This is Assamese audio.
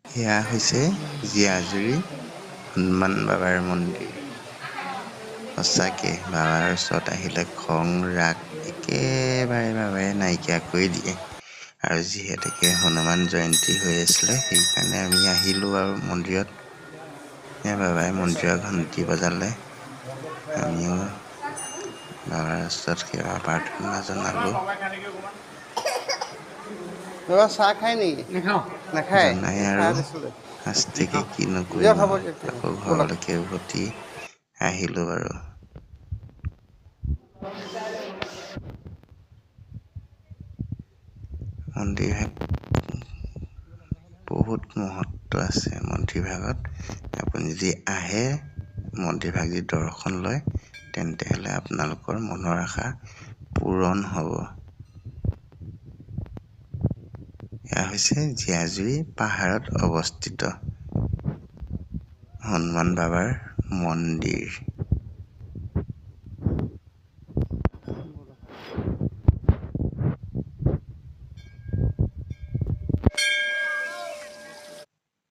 এয়া হৈছে জীয়াজুৰি হনুমান বাবাৰ মন্দিৰ। সঁচাকে বাবাৰ ওচৰত আহিলে খং ৰাগ একেবাৰে বাবাই নাইকিয়া কৰি দিয়ে। আৰু যিহেতুকে হনুমান জয়ন্তী হৈ আছিলে সেইকাৰণে আমি আহিলো আৰু মন্দিৰত। বাবাই মন্দিৰৰ ঘণ্টি বজালে। আমিও বাবাৰ ওচৰত সেৱা প্ৰাৰ্থনা জনালো। বাবা চাহ খায় নেকি? নাখায়। জনাই চাহ আৰু দিছিলোঁ। আস্তিকে কিনো দিয়ক কৰিম হ'ব আৰু তেতিয়া। আকৌ ব'লক। ঘৰলৈকে উভতি আহিলো আৰু। মন্দিৰ বহুত মহত্ব আছে মন্দিৰভাগত। আপুনি যদি আহে মন্দিৰভাগ যদি দৰ্শন লয় তেন্তে হ'লে আপোনালোকৰ মনৰ আশা পূৰণ হ'ব। এয়া হৈছে জীয়াজুৰি পাহাৰত অৱস্থিত হনুমান বাবাৰ মন্দিৰ।